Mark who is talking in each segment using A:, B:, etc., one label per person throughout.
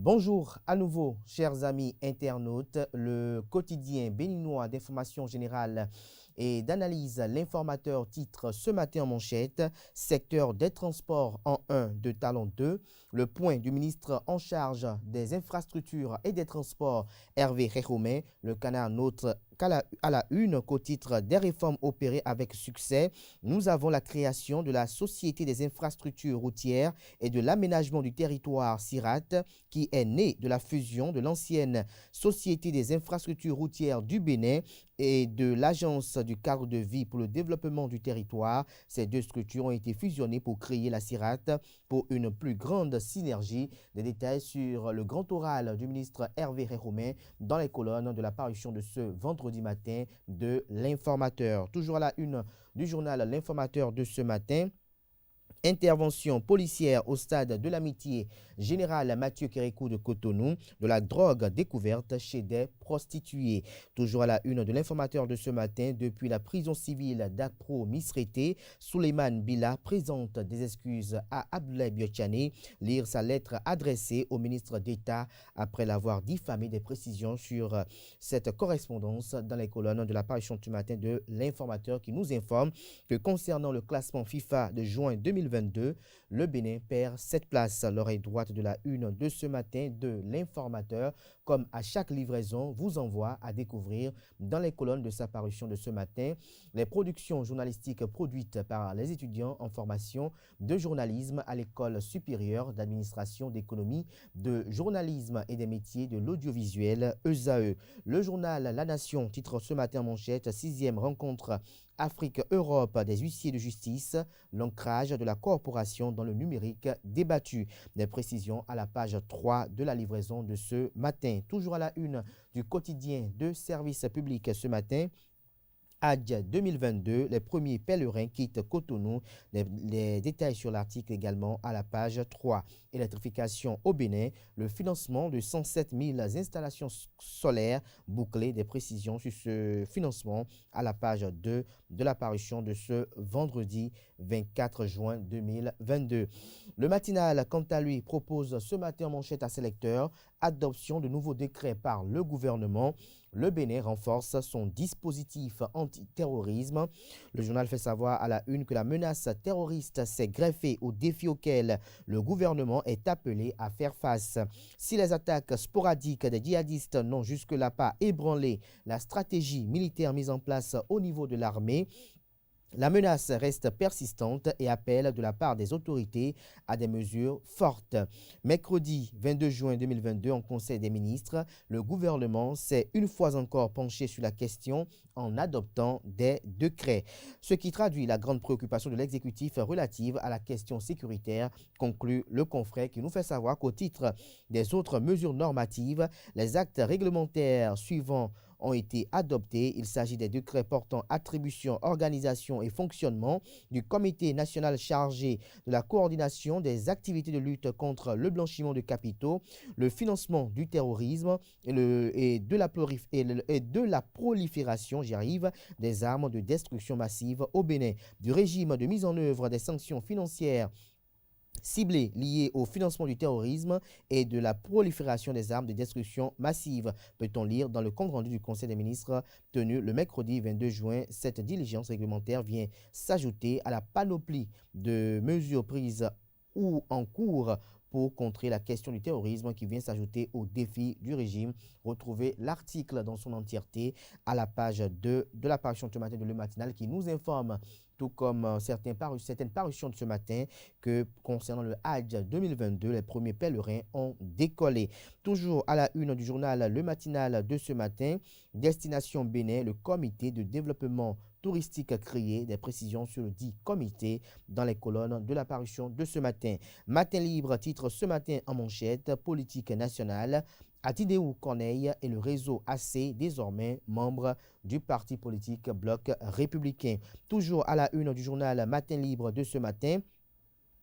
A: Bonjour à nouveau, chers amis internautes. Le quotidien béninois d'information générale et d'analyse, l'informateur titre ce matin en manchette, secteur des transports en 1 de talon 2. Le point du ministre en charge des infrastructures et des transports, Hervé Réhomé. Le canard note à la une qu'au titre des réformes opérées avec succès, nous avons la création de la Société des infrastructures routières et de l'aménagement du territoire SIRAT, qui est née de la fusion de l'ancienne Société des infrastructures routières du Bénin et de l'Agence du cadre de vie pour le développement du territoire. Ces deux structures ont été fusionnées pour créer la SIRAT pour une plus grande synergie. Des détails sur le grand oral du ministre Hervé Réhomé dans les colonnes de la parution de ce vendredi matin de l'Informateur. Toujours à la une du journal L'Informateur de ce matin. Intervention policière au stade de l'amitié général Mathieu Kérékou de Cotonou, de la drogue découverte chez des prostituées. Toujours à la une de l'informateur de ce matin, depuis la prison civile d'Akpro Misrété, Souleymane Bila présente des excuses à Abdoulaye Biotchane, lire sa lettre adressée au ministre d'État après l'avoir diffamé. Des précisions sur cette correspondance dans les colonnes de la parution du matin de l'informateur qui nous informe que concernant le classement FIFA de juin 2022, le Bénin perd 7 places. L'oreille droite de la une de ce matin de l'informateur, comme à chaque livraison, vous envoie à découvrir dans les colonnes de sa parution de ce matin les productions journalistiques produites par les étudiants en formation de journalisme à l'École supérieure d'administration d'économie, de journalisme et des métiers de l'audiovisuel, ESAE. Le journal La Nation titre ce matin en manchette, 6e rencontre Afrique-Europe des huissiers de justice, l'ancrage de la corporation dans le numérique débattu. Des précisions à la page 3 de la livraison de ce matin. Toujours à la une du quotidien de service public ce matin. Hadj 2022, les premiers pèlerins quittent Cotonou. Les détails sur l'article également à la page 3. Électrification au Bénin, le financement de 107 000 installations solaires bouclées. Des précisions sur ce financement à la page 2 de la parution de ce vendredi 24 juin 2022. Le matinal, quant à lui, propose ce matin en manchette à ses lecteurs adoption de nouveaux décrets par le gouvernement. Le Bénin renforce son dispositif antiterrorisme. Le journal fait savoir à la une que la menace terroriste s'est greffée aux défis auxquels le gouvernement est appelé à faire face. Si les attaques sporadiques des djihadistes n'ont jusque-là pas ébranlé la stratégie militaire mise en place au niveau de l'armée, la menace reste persistante et appelle de la part des autorités à des mesures fortes. Mercredi 22 juin 2022, en Conseil des ministres, le gouvernement s'est une fois encore penché sur la question en adoptant des décrets. Ce qui traduit la grande préoccupation de l'exécutif relative à la question sécuritaire, conclut le confrère qui nous fait savoir qu'au titre des autres mesures normatives, les actes réglementaires suivants ont été adoptés. Il s'agit des décrets portant attribution, organisation et fonctionnement du Comité national chargé de la coordination des activités de lutte contre le blanchiment de capitaux, le financement du terrorisme et de la prolifération, des armes de destruction massive au Bénin, du régime de mise en œuvre des sanctions financières ciblées liées au financement du terrorisme et de la prolifération des armes de destruction massive. Peut-on lire dans le compte rendu du Conseil des ministres tenu le mercredi 22 juin. Cette diligence réglementaire vient s'ajouter à la panoplie de mesures prises ou en cours pour contrer la question du terrorisme qui vient s'ajouter au défi du régime. Retrouvez l'article dans son entièreté à la page 2 de la parution ce matin de Le Matinal qui nous informe, tout comme certaines parutions de ce matin, que concernant le Hadj 2022, les premiers pèlerins ont décollé. Toujours à la une du journal Le Matinal de ce matin, Destination Bénin, le comité de développement touristique créé. Des précisions sur le dit comité dans les colonnes de la parution de ce matin. Matin Libre titre ce matin en manchette, politique nationale. Atidéou Corneille et le réseau AC, désormais membre du parti politique Bloc républicain. Toujours à la une du journal Matin Libre de ce matin,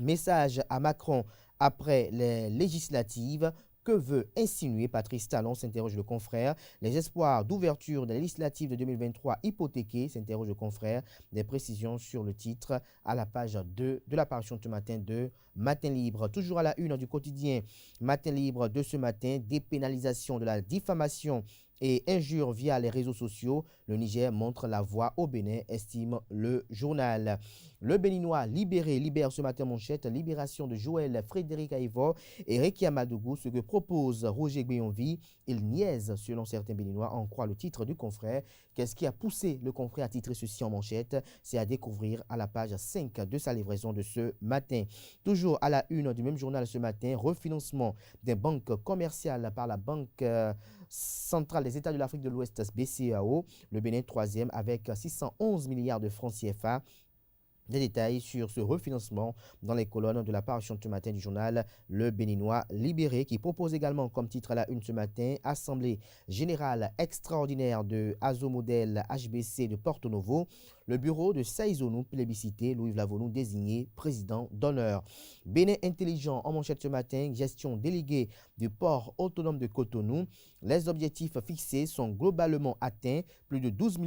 A: message à Macron après les législatives. Que veut insinuer Patrice Talon, s'interroge le confrère. Les espoirs d'ouverture des législatives de 2023 hypothéqués, s'interroge le confrère. Des précisions sur le titre à la page 2 de l'apparition de ce matin de Matin Libre. Toujours à la une du quotidien Matin Libre de ce matin, dépénalisation de la diffamation et injures via les réseaux sociaux. Le Niger montre la voie au Bénin, estime le journal. Le Béninois libéré libère ce matin manchette, libération de Joël Frédéric Aïvor et Rekia Madougou, ce que propose Roger Gbeyonvi. Il niaise selon certains Béninois, en croit le titre du confrère. Qu'est-ce qui a poussé le confrère à titrer ceci en manchette? C'est à découvrir à la page 5 de sa livraison de ce matin. Toujours à la une du même journal ce matin, refinancement des banques commerciales par la Banque centrale des États de l'Afrique de l'Ouest, BCEAO, le Bénin 3e avec 611 milliards de francs CFA. Des détails sur ce refinancement dans les colonnes de la parution ce matin du journal Le Béninois Libéré, qui propose également comme titre à la une ce matin, Assemblée générale extraordinaire de Azomodel HBC de Porto Novo. Le bureau de Saïzonou plébiscité, Louis Vlavonou désigné président d'honneur. Bénin intelligent en manchette ce matin, gestion déléguée du port autonome de Cotonou. Les objectifs fixés sont globalement atteints. Plus de 12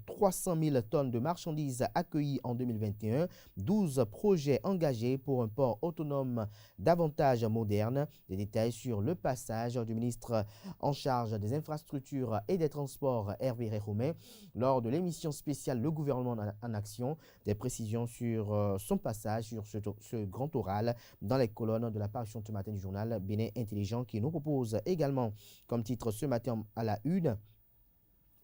A: 300 000 tonnes de marchandises accueillies en 2021. 12 projets engagés pour un port autonome davantage moderne. Des détails sur le passage du ministre en charge des infrastructures et des transports, Hervé Réhoumet, lors de l'émission spéciale Le gouvernement en action. Des précisions sur son passage sur ce grand oral dans les colonnes de la parution ce matin du journal Bénin Intelligent, qui nous propose également comme titre ce matin à la une,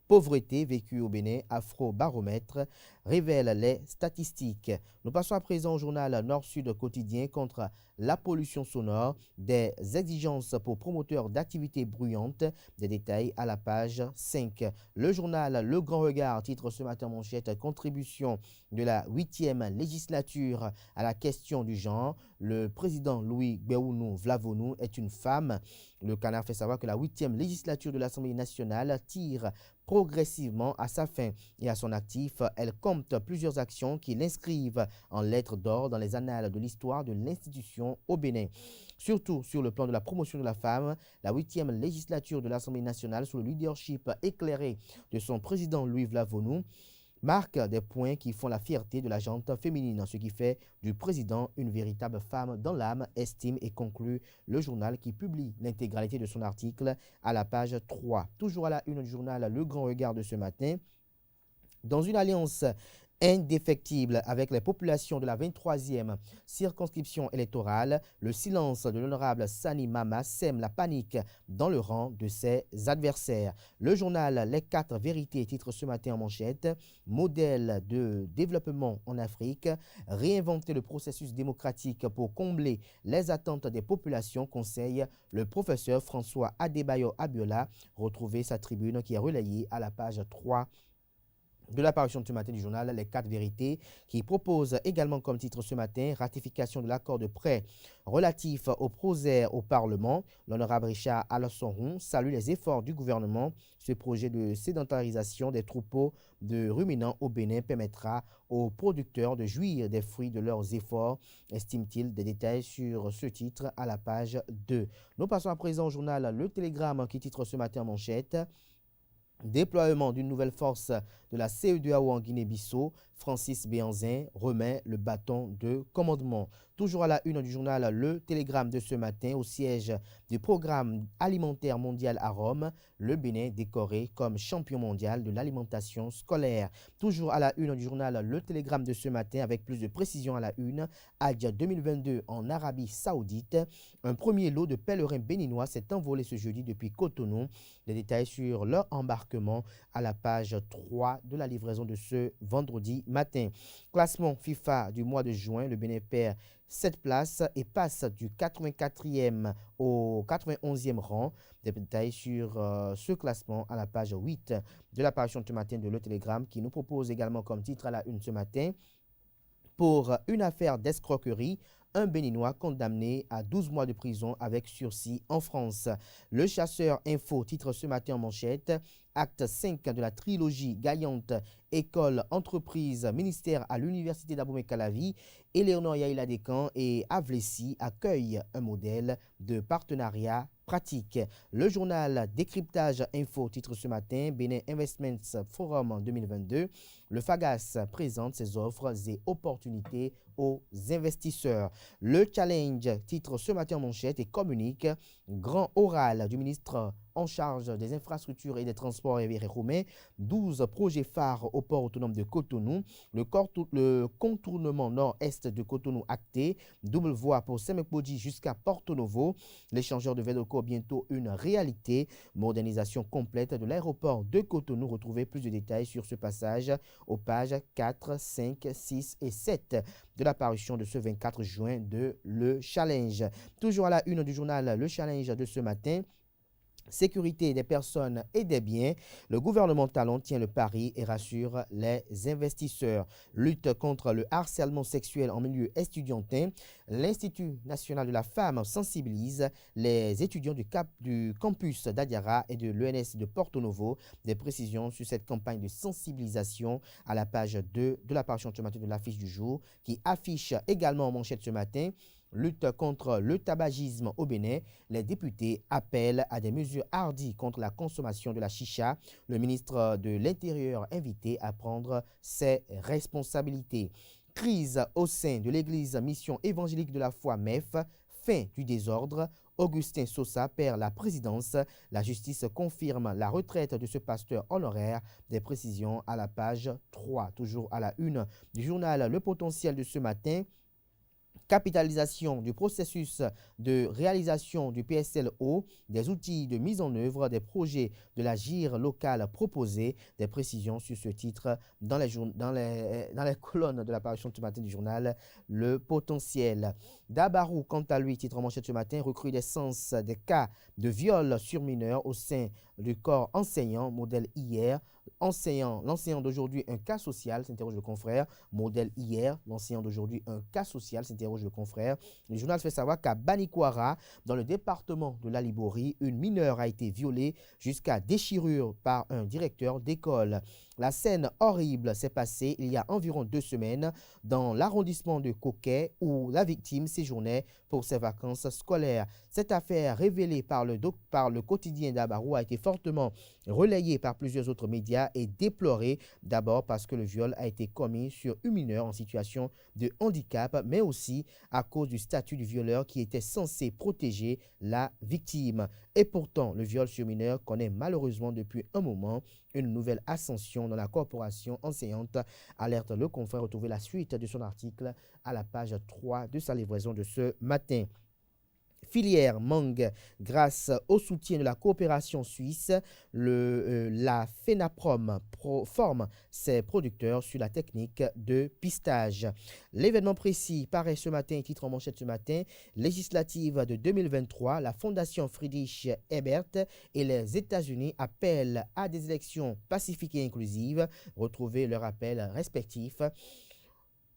A: pauvreté vécue au Bénin, Afro-baromètre révèle les statistiques. Nous passons à présent au journal Nord-Sud quotidien contre la pollution sonore, des exigences pour promoteurs d'activités bruyantes, des détails à la page 5. Le journal Le Grand Regard titre ce matin manchette, contribution de la 8e législature à la question du genre. Le président Louis Gbeyounou Vlavonou est une femme. Le Canard fait savoir que la 8e législature de l'Assemblée nationale tire progressivement à sa fin et à son actif. Elle compte plusieurs actions qui l'inscrivent en lettres d'or dans les annales de l'histoire de l'institution au Bénin. Surtout sur le plan de la promotion de la femme, la 8e législature de l'Assemblée nationale, sous le leadership éclairé de son président Louis Vlavonou, marque des points qui font la fierté de la gente féminine, ce qui fait du président une véritable femme dans l'âme, estime et conclut le journal, qui publie l'intégralité de son article à la page 3. Toujours à la une du journal Le Grand Regard de ce matin, dans une alliance indéfectible avec les populations de la 23e circonscription électorale, le silence de l'honorable Sani Mama sème la panique dans le rang de ses adversaires. Le journal Les 4 Vérités titre ce matin en manchette, modèle de développement en Afrique, réinventer le processus démocratique pour combler les attentes des populations, conseille le professeur François Adebayo Abiola. Retrouvez sa tribune qui est relayée à la page 3 de l'apparition de ce matin du journal Les 4 Vérités, qui propose également comme titre ce matin, ratification de l'accord de prêt relatif au projet au Parlement. L'honorable Richard Alassonron salue les efforts du gouvernement. Ce projet de sédentarisation des troupeaux de ruminants au Bénin permettra aux producteurs de jouir des fruits de leurs efforts, estime-t-il. Des détails sur ce titre à la page 2. Nous passons à présent au journal Le Télégramme, qui titre ce matin en manchette, déploiement d'une nouvelle force de la CEDEAO en Guinée-Bissau, Francis Béanzin remet le bâton de commandement. Toujours à la une du journal Le Télégramme de ce matin, au siège du programme alimentaire mondial à Rome, le Bénin décoré comme champion mondial de l'alimentation scolaire. Toujours à la une du journal Le Télégramme de ce matin, avec plus de précision à la une, Hajj 2022 en Arabie Saoudite. Un premier lot de pèlerins béninois s'est envolé ce jeudi depuis Cotonou. Les détails sur leur embarquement à la page 3 de la livraison de ce vendredi matin. Classement FIFA du mois de juin, le Bénin perd 7 places et passe du 84e au 91e rang. Des détails sur ce classement à la page 8 de l'apparition de ce matin de Le Télégramme, qui nous propose également comme titre à la une ce matin, pour une affaire d'escroquerie, un Béninois condamné à 12 mois de prison avec sursis en France. Le Chasseur Info titre ce matin en manchette, acte 5 de la trilogie gagnante École, entreprise, ministère à l'Université d'Abomey-Calavi, Éléonore Yaïla Descamps et Avlessi accueillent un modèle de partenariat pratique. Le journal Décryptage Info titre ce matin Bénin Investments Forum 2022. Le FAGAS présente ses offres et opportunités aux investisseurs. Le Challenge titre ce matin en manchette et communique grand oral du ministre en charge des infrastructures et des transports Hervé Roumain, 12 projets phares au port autonome de Cotonou, le contournement nord-est de Cotonou acté, double voie pour Semekpodji jusqu'à Porto Novo, l'échangeur de Vedoco bientôt une réalité, modernisation complète de l'aéroport de Cotonou. Retrouvez plus de détails sur ce passage aux pages 4, 5, 6 et 7 de la parution de ce 24 juin de Le Challenge. Toujours à la une du journal Le Challenge de ce matin, sécurité des personnes et des biens, le gouvernement Talon tient le pari et rassure les investisseurs. Lutte contre le harcèlement sexuel en milieu estudiantin, l'Institut national de la femme sensibilise les étudiants du campus d'Adiara et de l'ENS de Porto Novo. Des précisions sur cette campagne de sensibilisation à la page 2 de la parution ce matin de l'affiche du jour, qui affiche également en manchette ce matin: lutte contre le tabagisme au Bénin, les députés appellent à des mesures hardies contre la consommation de la chicha. Le ministre de l'Intérieur invité à prendre ses responsabilités. Crise au sein de l'Église Mission évangélique de la foi MEF, fin du désordre. Augustin Sosa perd la présidence. La justice confirme la retraite de ce pasteur honoraire. Des précisions à la page 3. Toujours à la une du journal Le Potentiel de ce matin. Capitalisation du processus de réalisation du PSLO, des outils de mise en œuvre des projets de la GIR locale proposés. Des précisions sur ce titre dans les colonnes de la parution de ce matin du journal Le Potentiel. Dabarou, quant à lui, titre en manchette ce matin, recrudescence des cas de viol sur mineurs au sein du corps enseignant, modèle hier. L'enseignant d'aujourd'hui, un cas social, s'interroge le confrère. Modèle hier, l'enseignant d'aujourd'hui, un cas social, s'interroge le confrère. Le journal fait savoir qu'à Banikwara, dans le département de la Liborie, une mineure a été violée jusqu'à déchirure par un directeur d'école. La scène horrible s'est passée il y a environ 2 semaines dans l'arrondissement de Coquet où la victime séjournait pour ses vacances scolaires. Cette affaire révélée par le quotidien d'Abarou a été fortement relayée par plusieurs autres médias et déplorée d'abord parce que le viol a été commis sur une mineure en situation de handicap, mais aussi à cause du statut du violeur qui était censé protéger la victime. Et pourtant, le viol sur mineur connaît malheureusement depuis un moment une nouvelle ascension dans la corporation enseignante, alerte le confrère. Retrouvez la suite de son article à la page 3 de sa livraison de ce matin. Filière mangue grâce au soutien de la coopération suisse. La FENAPROM forme ses producteurs sur la technique de pistage. L'événement précis paraît ce matin, titre en manchette ce matin, législative de 2023, la Fondation Friedrich Ebert et les États-Unis appellent à des élections pacifiques et inclusives. Retrouvez leur appel respectif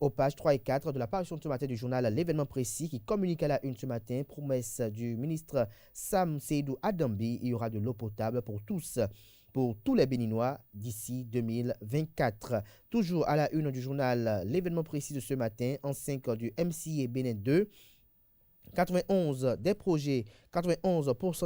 A: aux pages 3 et 4 de la parution de ce matin du journal L'événement précis qui communique à la une ce matin, promesse du ministre Sam Seydou Adambi, il y aura de l'eau potable pour tous les Béninois d'ici 2024. Toujours à la une du journal L'événement précis de ce matin, en 5 du MCA Bénin 2, 91%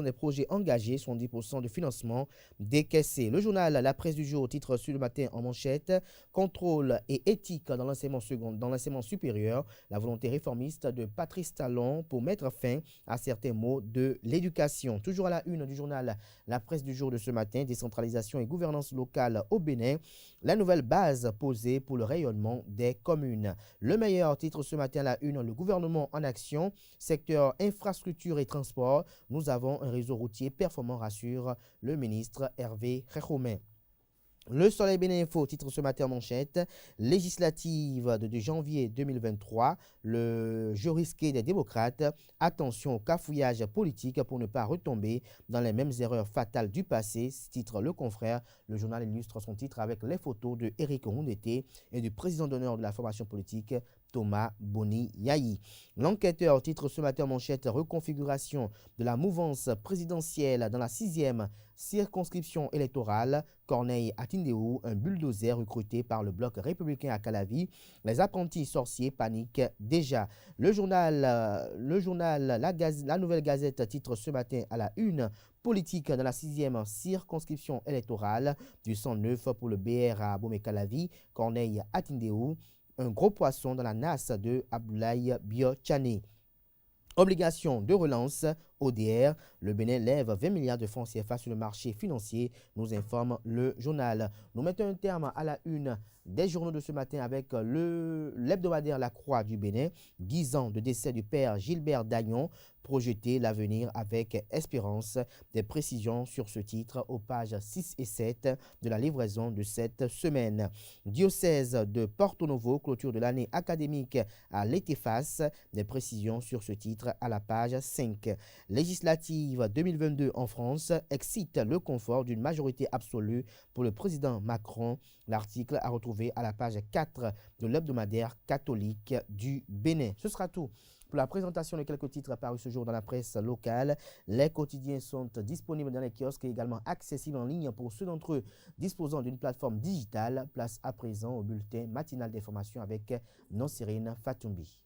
A: des projets engagés, 70% de financement décaissé. Le journal La Presse du jour titre sur le matin en manchette: contrôle et éthique dans l'enseignement supérieur, la volonté réformiste de Patrice Talon pour mettre fin à certains maux de l'éducation. Toujours à la une du journal La Presse du jour de ce matin, décentralisation et gouvernance locale au Bénin, la nouvelle base posée pour le rayonnement des communes. Le meilleur titre ce matin à la une, le gouvernement en action, secteur infrastructure et transport, nous avons un réseau routier performant, rassure le ministre Hervé Roumain. Le Soleil Bénin Info titre ce matin en manchette: législative de janvier 2023, le jeu risqué des démocrates, attention au cafouillage politique pour ne pas retomber dans les mêmes erreurs fatales du passé, titre le confrère. Le journal illustre son titre avec les photos de Éric Roundété et du président d'honneur de la formation politique Thomas Boni Yayi. L'enquêteur titre ce matin en manchette reconfiguration de la mouvance présidentielle dans la 6e circonscription électorale. Corneille Atindéou, un bulldozer recruté par le bloc républicain à Calavi. Les apprentis sorciers paniquent déjà. La Nouvelle Gazette titre ce matin à la une politique dans la 6e circonscription électorale du 109 pour le BR à Abomey-Calavi. Corneille Atindéou, un gros poisson dans la nasse de Abdoulaye Bio-Tchané. Obligation de relance, ODR, le Bénin lève 20 milliards de francs CFA sur le marché financier, nous informe le journal. Nous mettons un terme à la une des journaux de ce matin avec l'hebdomadaire La Croix du Bénin, 10 ans de décès du père Gilbert Dagnon, projeter l'avenir avec espérance. Des précisions sur ce titre aux pages 6 et 7 de la livraison de cette semaine. Diocèse de Porto Novo, clôture de l'année académique à l'ETEFAS. Des précisions sur ce titre à la page 5. Législative 2022 en France excite le confort d'une majorité absolue pour le président Macron. L'article à retrouver à la page 4 de l'hebdomadaire catholique du Bénin. Ce sera tout pour la présentation de quelques titres apparus ce jour dans la presse locale. Les quotidiens sont disponibles dans les kiosques et également accessibles en ligne pour ceux d'entre eux disposant d'une plateforme digitale. Place à présent au bulletin matinal d'information avec Nonsirine Fatoumbi.